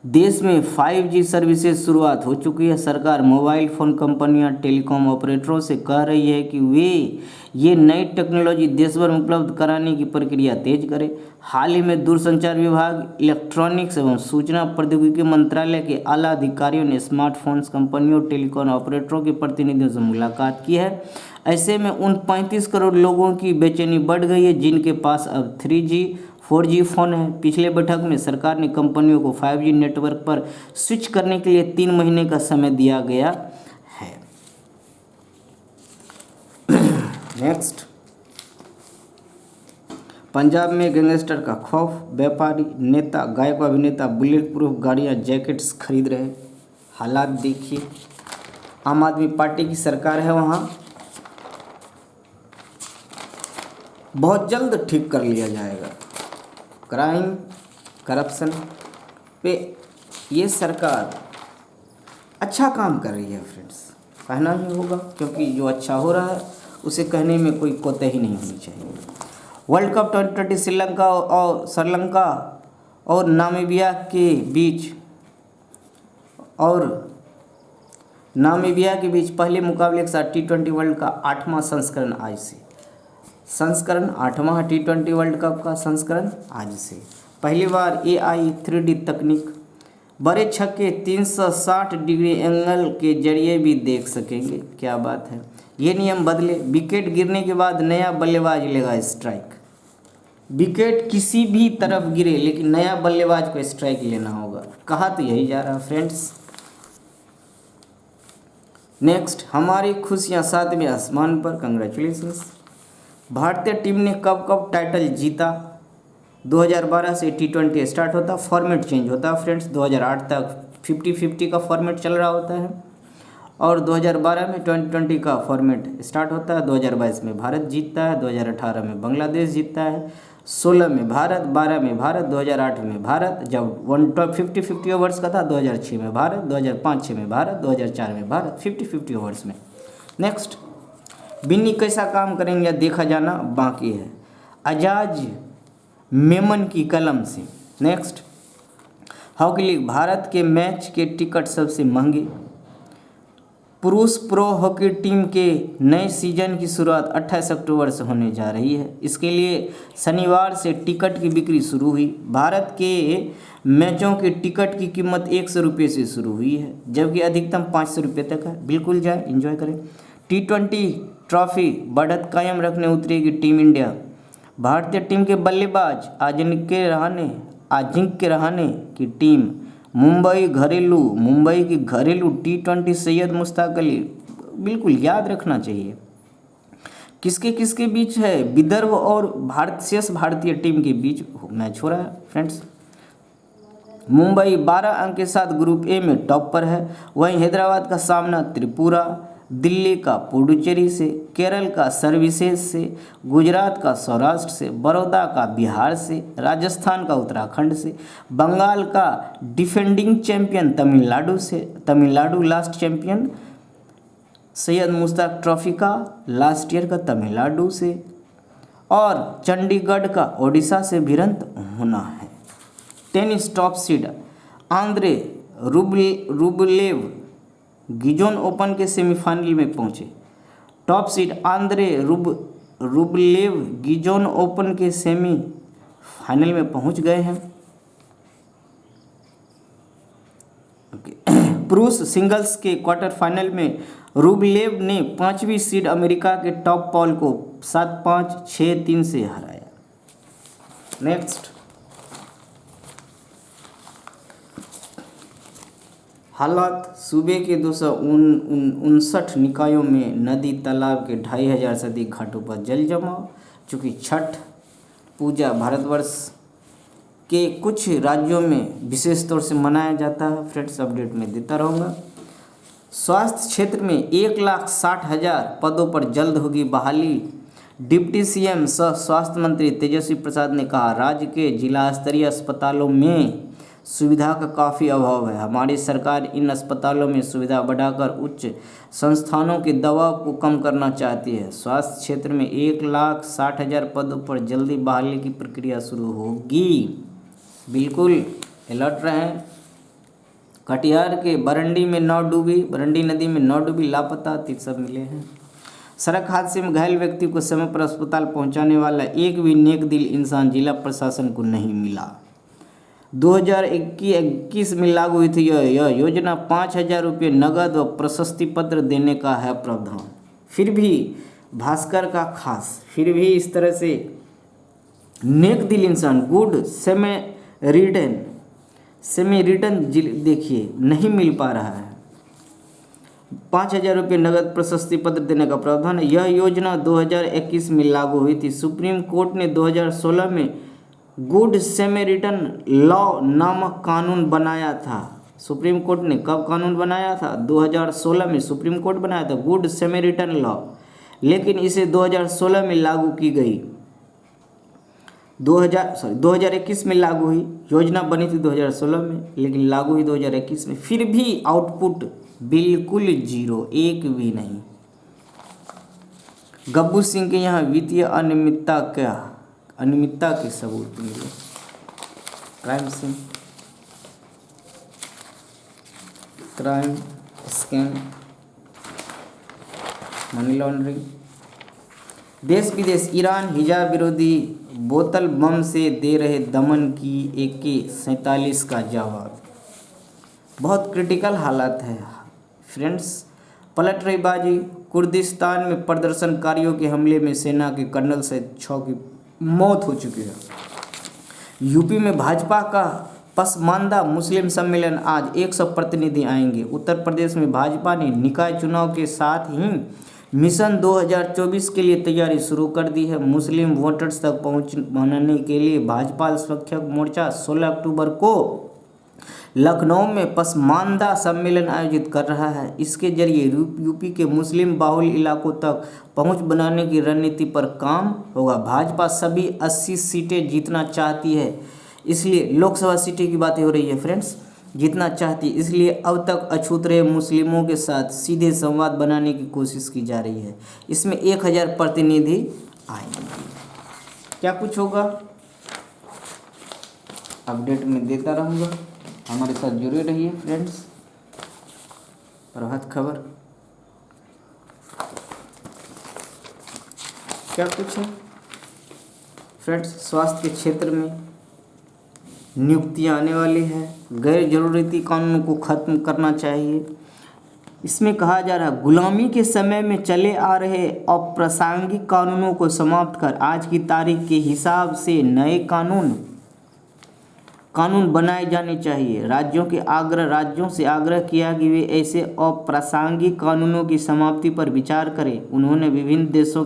A: देश में 5G सर्विसेज शुरुआत हो चुकी है। सरकार मोबाइल फ़ोन कंपनियां टेलीकॉम ऑपरेटरों से कह रही है कि वे ये नई टेक्नोलॉजी देश भर में उपलब्ध कराने की प्रक्रिया तेज करें। हाल ही में दूरसंचार विभाग, इलेक्ट्रॉनिक्स एवं सूचना प्रौद्योगिकी मंत्रालय के आला अधिकारियों ने स्मार्टफोन्स कंपनियों और टेलीकॉम ऑपरेटरों के प्रतिनिधियों से मुलाकात की है। ऐसे में उन 35 करोड़ लोगों की बेचैनी बढ़ गई है जिनके पास अब 3G 4G फ़ोन है। पिछले बैठक में सरकार ने कंपनियों को 5G नेटवर्क पर स्विच करने के लिए 3 महीने का समय दिया गया है। नेक्स्ट, पंजाब में गैंगस्टर का खौफ। व्यापारी, नेता, गायक व अभिनेता बुलेट प्रूफ गाड़ियां, जैकेट्स खरीद रहे। हालात देखिए। आम आदमी पार्टी की सरकार है वहाँ, बहुत जल्द ठीक कर लिया जाएगा। क्राइम, करप्शन पे ये सरकार अच्छा काम कर रही है फ्रेंड्स, कहना ही होगा, क्योंकि जो अच्छा हो रहा है उसे कहने में कोई कोताही नहीं होनी चाहिए। वर्ल्ड कप 2020 श्रीलंका और नामीबिया के बीच पहले मुकाबले के साथ T20 वर्ल्ड का 8वां संस्करण आज से। 8वां T20 वर्ल्ड कप का संस्करण आज से। पहली बार AI 3D तकनीक, बड़े छक्के 360 डिग्री एंगल के जरिए भी देख सकेंगे। क्या बात है। ये नियम बदले, विकेट गिरने के बाद नया बल्लेबाज लेगा स्ट्राइक। विकेट किसी भी तरफ गिरे लेकिन नया बल्लेबाज को स्ट्राइक लेना होगा। कहा तो यही जा रहा है फ्रेंड्स। नेक्स्ट, हमारी खुशियाँ 7वें आसमान पर। कंग्रेचुलेशंस। भारतीय टीम ने कब टाइटल जीता। 2012 से T20 स्टार्ट होता, फॉर्मेट चेंज होता फ्रेंड्स। 2008 तक 50-50 का फॉर्मेट चल रहा होता है और 2012 में 2020 का फॉर्मेट स्टार्ट होता है। 2022 में भारत जीतता है, 2018 में बांग्लादेश जीतता है, 16 में भारत, 12 में भारत, 2008 में भारत जब 50-50 ओवर्स का था, 2006 में भारत, 2005-06 में भारत, 2004 में भारत 50-50 ओवर्स में। नेक्स्ट, बिन्नी कैसा काम करेंगे देखा जाना बाकी है। अजाज मेमन की कलम से। नेक्स्ट, हॉकी लीग, भारत के मैच के टिकट सबसे महंगे। पुरुष प्रो हॉकी टीम के नए सीजन की शुरुआत 28 अक्टूबर से होने जा रही है। इसके लिए शनिवार से टिकट की बिक्री शुरू हुई। भारत के मैचों के टिकट की कीमत 100 रुपये से शुरू हुई है, जबकि अधिकतम 500 रुपये तक है। बिल्कुल जाए, एंजॉय करें। T20 ट्रॉफी बढ़त कायम रखने उतरेगी टीम इंडिया। भारतीय टीम के बल्लेबाज अजिंक्य रहाणे की टीम मुंबई की घरेलू T20 सैयद मुश्ताक अली, बिल्कुल याद रखना चाहिए। किसके किसके बीच है? विदर्भ और शेष भारतीय टीम के बीच मैच हो रहा है फ्रेंड्स। मुंबई 12 अंक के साथ ग्रुप ए में टॉप पर है। वहीं हैदराबाद का सामना त्रिपुरा, दिल्ली का पुडुचेरी से, केरल का सर्विसेज से, गुजरात का सौराष्ट्र से, बड़ौदा का बिहार से, राजस्थान का उत्तराखंड से, बंगाल का defending champion Tamil Nadu last champion Syed Mushtaq trophy का लास्ट ईयर का तमिलनाडु से, और चंडीगढ़ का ओडिशा से भिड़ंत होना है। Tennis top seed Andre Rublev Gijon open के सेमीफाइनल में पहुंचे। Top seed Andre Rublev Gijon open के सेमीफाइनल में पहुंच गए हैं। पुरुष सिंगल्स के क्वार्टर फाइनल में रुबलेव ने 5वीं सीड अमेरिका के टॉप पॉल को 7-5, 6-3 से हराया। नेक्स्ट, हालात सूबे के 259 निकायों में नदी तालाब के 2500 से अधिक घाटों पर जल जमाव। चूँकि छठ पूजा भारतवर्ष के कुछ राज्यों में विशेष तौर से मनाया जाता है फ्रेंड्स, अपडेट में देता रहूँगा। स्वास्थ्य क्षेत्र में 1,60,000 पदों पर जल्द होगी बहाली। डिप्टी सीएम सह स्वास्थ्य मंत्री तेजस्वी प्रसाद ने कहा, राज्य के जिला स्तरीय अस्पतालों में सुविधा का काफ़ी अभाव है। हमारी सरकार इन अस्पतालों में सुविधा बढ़ाकर उच्च संस्थानों के दबाव को कम करना चाहती है। स्वास्थ्य क्षेत्र में 1,60,000 पदों पर जल्दी बहाली की प्रक्रिया शुरू होगी। बिल्कुल अलर्ट रहें। कटिहार के बरंडी नदी में 9 डूबी, लापता 30 मिले हैं। सड़क हादसे में घायल व्यक्ति को समय पर अस्पताल पहुंचाने वाला एक भी नेक दिल इंसान जिला प्रशासन को नहीं मिला। 2021 में लागू हुई थी यह योजना। 5,000 रुपये नगद व प्रशस्ति पत्र देने का है प्रावधान। फिर भी भास्कर का खास, फिर भी इस तरह से नेक दिल इंसान, गुड सेमी रिटर्न देखिए नहीं मिल पा रहा है। 5,000 रुपये नगद प्रशस्ति पत्र देने का प्रावधान है। यह योजना 2021 में लागू हुई थी। सुप्रीम कोर्ट ने 2016 में गुड सेमेरिटन लॉ नामक कानून बनाया था। सुप्रीम कोर्ट ने कब कानून बनाया था? 2016 में सुप्रीम कोर्ट बनाया था गुड सेमेरिटन लॉ, लेकिन इसे 2016 में लागू की गई। 2021 में लागू हुई। योजना बनी थी 2016 में, लेकिन लागू हुई 2021 में। फिर भी आउटपुट बिल्कुल जीरो, एक भी नहीं। गब्बू सिंह के यहाँ वित्तीय अनियमितता के सबूत मिले। Crime scam, money laundering. देश विदेश, ईरान हिजाब विरोधी बोतल बम से दे रहे दमन की AK-47 का जवाब। बहुत क्रिटिकल हालात है फ्रेंड्स। पलट रही बाजी। कुर्दिस्तान में प्रदर्शनकारियों के हमले में सेना के कर्नल सहित 6 की मौत हो चुकी है। यूपी में भाजपा का पसमानदा मुस्लिम सम्मेलन, आज 100 प्रतिनिधि आएंगे। उत्तर प्रदेश में भाजपा ने निकाय चुनाव के साथ ही मिशन 2024 के लिए तैयारी शुरू कर दी है। मुस्लिम वोटर्स तक पहुंचाने के लिए भाजपा अल्पसंख्यक मोर्चा 16 अक्टूबर को लखनऊ में पसमानदा सम्मेलन आयोजित कर रहा है। इसके जरिए यूपी के मुस्लिम बाहुल इलाकों तक पहुंच बनाने की रणनीति पर काम होगा। भाजपा सभी 80 सीटें जीतना चाहती है, इसलिए लोकसभा सीटें की बातें हो रही है फ्रेंड्स, जीतना चाहती है, इसलिए अब तक अछूत रहे मुस्लिमों के साथ सीधे संवाद बनाने की कोशिश की जा रही है। इसमें 1000 प्रतिनिधि आएंगे। क्या कुछ होगा अपडेट में देता रहूँगा, हमारे साथ जुड़े रहिए फ्रेंड्स। प्रभात खबर। क्या कुछ है फ्रेंड्स। स्वास्थ्य के क्षेत्र में नियुक्तियां आने वाली है। गैर जरूरती कानूनों को खत्म करना चाहिए। इसमें कहा जा रहा है गुलामी के समय में चले आ रहे अप्रासंगिक कानूनों को समाप्त कर आज की तारीख के हिसाब से नए कानून बनाए जाने चाहिए। राज्यों से आग्रह किया कि वे ऐसे अप्रासंगिक कानूनों की समाप्ति पर विचार करें। उन्होंने विभिन्न देशों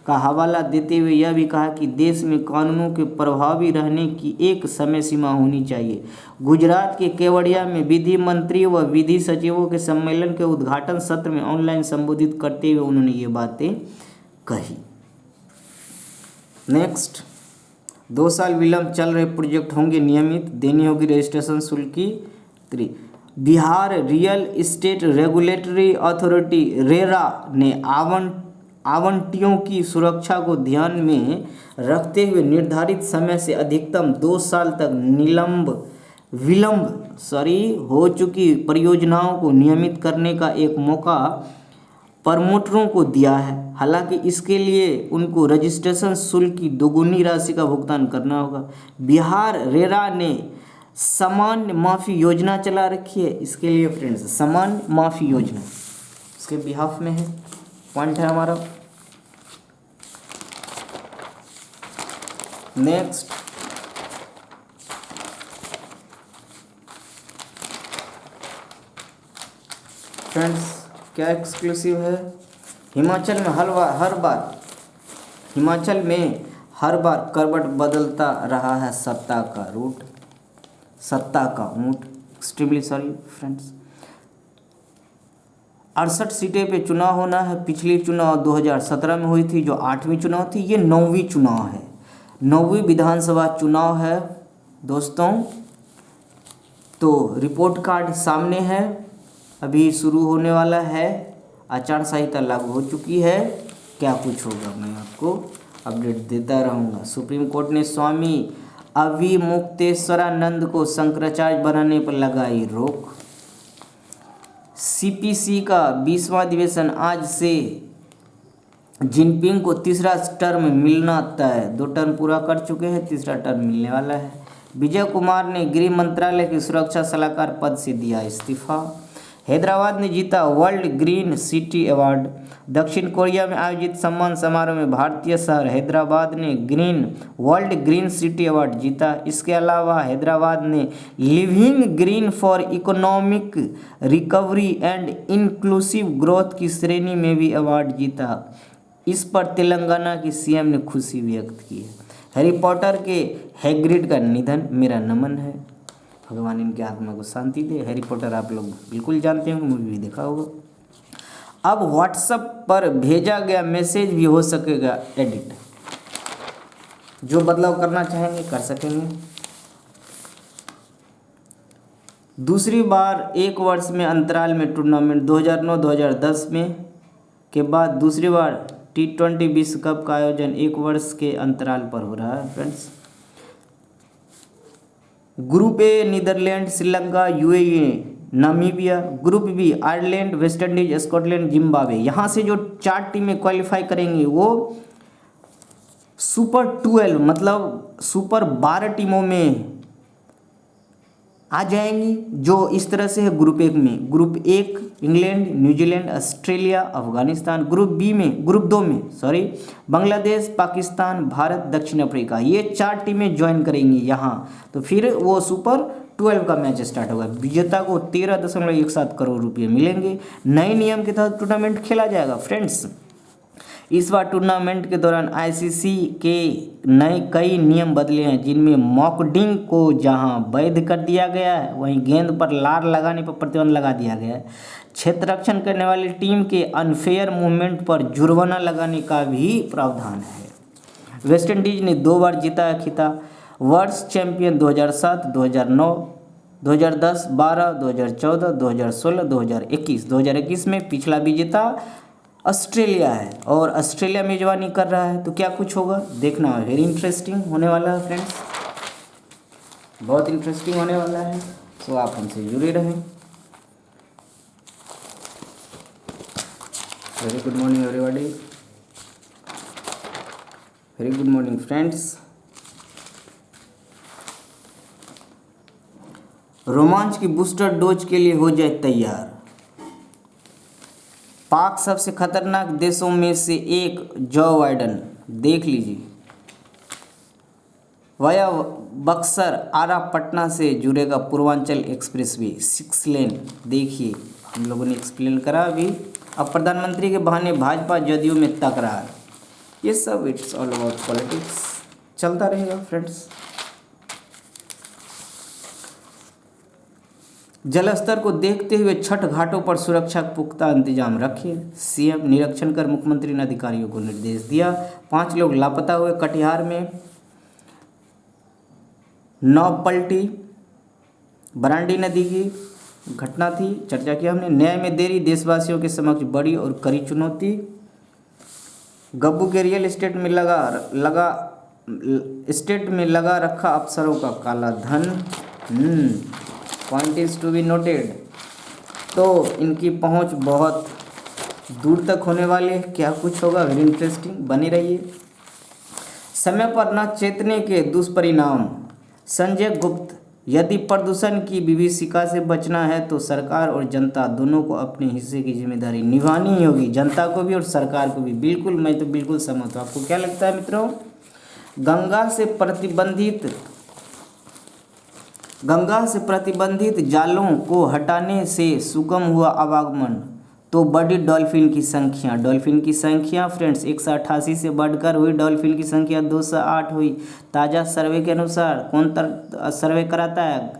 A: का हवाला देते हुए यह भी कहा कि देश में कानूनों के प्रभावी रहने की एक समय सीमा होनी चाहिए। गुजरात के केवड़िया में विधि मंत्री व विधि सचिवों के सम्मेलन के उद्घाटन सत्र में ऑनलाइन संबोधित करते हुए उन्होंने ये बातें कही। नेक्स्ट, 2 साल विलंब चल रहे प्रोजेक्ट होंगे नियमित, देनी होगी रजिस्ट्रेशन शुल्क की। Bihar real estate regulatory authority RERA ने आवंटियों की सुरक्षा को ध्यान में रखते हुए निर्धारित समय से अधिकतम 2 साल तक विलंब हो चुकी परियोजनाओं को नियमित करने का एक मौका प्रमोटरों को दिया है। हालांकि इसके लिए उनको रजिस्ट्रेशन शुल्क की दोगुनी राशि का भुगतान करना होगा। बिहार रेरा ने सामान्य माफ़ी योजना चला रखी है। इसके लिए फ्रेंड्स सामान्य माफ़ी योजना इसके बिहाफ में है, पॉइंट है हमारा। नेक्स्ट, फ्रेंड्स क्या एक्सक्लूसिव है। हिमाचल में हर बार करवट बदलता रहा है सत्ता का ऊँट। Extremely sorry friends. 68 सीटें पे चुनाव होना है। पिछली चुनाव 2017 में हुई थी जो 8वीं चुनाव थी, ये 9वीं चुनाव है। 9वीं विधानसभा चुनाव है दोस्तों। तो रिपोर्ट कार्ड सामने है, अभी शुरू होने वाला है। आचार संहिता लागू हो चुकी है। क्या कुछ होगा मैं आपको अपडेट देता रहूँगा। सुप्रीम कोर्ट ने स्वामी अविमुक्तेश्वरानंद को शंकराचार्य बनाने पर लगाई रोक। सीपीसी का 20वां अधिवेशन आज से। जिनपिंग को तीसरा टर्म मिलना तय। 2 टर्म पूरा कर चुके हैं, तीसरा टर्म मिलने वाला है। विजय कुमार ने गृह मंत्रालय के सुरक्षा सलाहकार पद से दिया इस्तीफा। हैदराबाद ने जीता वर्ल्ड ग्रीन सिटी अवार्ड। दक्षिण कोरिया में आयोजित सम्मान समारोह में भारतीय शहर हैदराबाद ने वर्ल्ड ग्रीन सिटी अवार्ड जीता। इसके अलावा हैदराबाद ने living green for economic recovery and inclusive growth की श्रेणी में भी अवार्ड जीता। इस पर तेलंगाना की सीएम ने खुशी व्यक्त की है। हैरी पॉटर के हैग्रिड का निधन, मेरा नमन है। भगवान इनकी आत्मा को शांति दे। हैरी पॉटर आप लोग बिल्कुल जानते होंगे, मूवी भी देखा होगा। अब व्हाट्सएप पर भेजा गया मैसेज भी हो सकेगा एडिट। जो बदलाव करना चाहेंगे कर सकेंगे। दूसरी बार 1 वर्ष में अंतराल में टूर्नामेंट 2009-2010 में के बाद दूसरी बार T20 विश्व कप का आयोजन 1 वर्ष के अंतराल पर हो रहा है friends. Group A Netherlands, Sri Lanka, UAE, Namibia. Group B Ireland, West Indies, Scotland, Zimbabwe. यहाँ से जो 4 टीमें क्वालिफाई करेंगी वो सुपर 12 मतलब सुपर 12 टीमों में आ जाएंगी। जो इस तरह से है ग्रुप 1 में। Group 1 England, New Zealand, Australia, Afghanistan. Group 2 में बांग्लादेश, पाकिस्तान, भारत, दक्षिण अफ्रीका। ये 4 टीमें ज्वाइन करेंगी यहाँ। तो फिर वो सुपर 12 का मैच स्टार्ट होगा। विजेता को 13.17 करोड़ रुपये मिलेंगे। नए नियम के तहत टूर्नामेंट खेला जाएगा फ्रेंड्स। इस बार टूर्नामेंट के दौरान आईसीसी के नए कई नियम बदले हैं, जिनमें मॉकडिंग को जहां वैध कर दिया गया है वहीं गेंद पर लार लगाने पर प्रतिबंध लगा दिया गया है। क्षेत्र रक्षण करने वाली टीम के अनफेयर मूवमेंट पर जुर्माना लगाने का भी प्रावधान है। वेस्ट इंडीज ने 2 बार जीता है खिताब। World champion 2007, 2009, 2010, 12, 2014, 2016, 2021। 2021 में पिछला विजेता ऑस्ट्रेलिया है और ऑस्ट्रेलिया मेजबानी कर रहा है। तो क्या कुछ होगा देखना, वेरी इंटरेस्टिंग होने वाला है फ्रेंड्स, बहुत इंटरेस्टिंग होने वाला है। सो आप हमसे जुड़े रहें। Very good morning everybody. Very good morning friends. रोमांच की बूस्टर डोज के लिए हो जाए तैयार। पाक सबसे खतरनाक देशों में से एक, जो बाइडन देख लीजिए। वाया बक्सर आरा पटना से जुड़ेगा पूर्वांचल एक्सप्रेसवे 6 लेन। देखिए हम लोगों ने एक्सप्लेन करा अभी। अब प्रधानमंत्री के बहाने भाजपा जदयू में तकरार, ये सब इट्स ऑल अबाउट पॉलिटिक्स चलता रहेगा फ्रेंड्स। जलस्तर को देखते हुए छठ घाटों पर सुरक्षा के पुख्ता इंतजाम रखे। सीएम निरीक्षण कर मुख्यमंत्री ने अधिकारियों को निर्देश दिया। 5 लोग लापता हुए। कटिहार में नाव पलटी, बरांडी नदी की घटना थी, चर्चा की हमने। न्याय में देरी देशवासियों के समक्ष बड़ी और कड़ी चुनौती। गब्बू के रियल एस्टेट में लगा रखा अफसरों का काला धन। Point is to be noted. तो इनकी पहुंच बहुत दूर तक होने वाले, क्या कुछ होगा, वेरी इंटरेस्टिंग, बने रहिए। समय पर न चेतने के दुष्परिणाम। संजय गुप्त, यदि प्रदूषण की विभीषिका से बचना है तो सरकार और जनता दोनों को अपने हिस्से की जिम्मेदारी निभानी ही होगी, जनता को भी और सरकार को भी। बिल्कुल, मैं तो बिल्कुल सहमत हूँ। आपको क्या लगता है मित्रों? गंगा से प्रतिबंधित जालों को हटाने से सुगम हुआ आवागमन, तो बढ़ी डॉल्फिन की संख्या फ्रेंड्स 188 से बढ़कर हुई डॉल्फिन की संख्या 208 हुई। ताज़ा सर्वे के अनुसार, कौन सर्वे कराता है?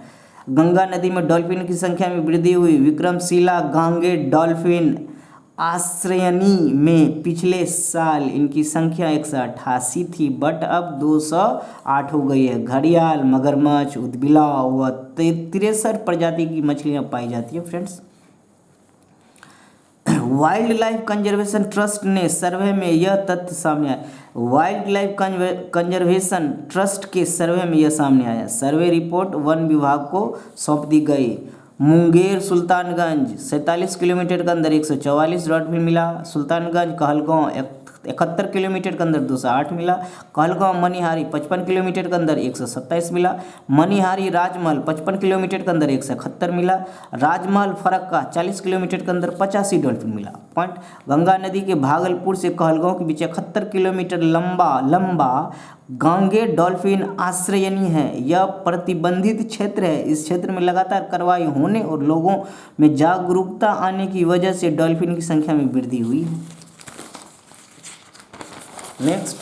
A: गंगा नदी में डॉल्फिन की संख्या में वृद्धि हुई। विक्रमशिला गांगे डॉल्फिन आश्रयनी में पिछले साल इनकी संख्या 188 थी, बट अब 208 हो गई है। घड़ियाल, मगरमच्छ, उदबिला व 63 प्रजाति की मछलियाँ पाई जाती है friends. Wild life conservation trust ने सर्वे में यह तथ्य सामने आया। वाइल्ड लाइफ कंजर्वेशन ट्रस्ट के सर्वे में यह सामने आया। सर्वे रिपोर्ट वन विभाग को सौंप दी गई। मुंगेर सुल्तानगंज 47 किलोमीटर के अंदर 144 डॉल्फिन मिला। सुल्तानगंज कहलगांव 71 किलोमीटर के अंदर 208 मिला। कहलगांव मनिहारी 55 किलोमीटर के अंदर 127 मिला। मनिहारी राजमहल 55 किलोमीटर के अंदर 171 मिला। राजमहल फरक्का 40 किलोमीटर के अंदर 85 डॉल्फिन मिला। पॉइंट, गंगा नदी के भागलपुर से कहलगांव के बीच 71 किलोमीटर लंबा गांगे डॉल्फिन आश्रयनी है। यह प्रतिबंधित क्षेत्र है। इस क्षेत्र में लगातार कार्रवाई होने और लोगों में जागरूकता आने की वजह से डॉल्फिन की संख्या में वृद्धि हुई है। नेक्स्ट,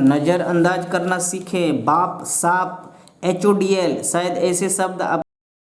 A: नजरअंदाज करना सीखें। बाप, साप, HODL, शायद ऐसे शब्द आप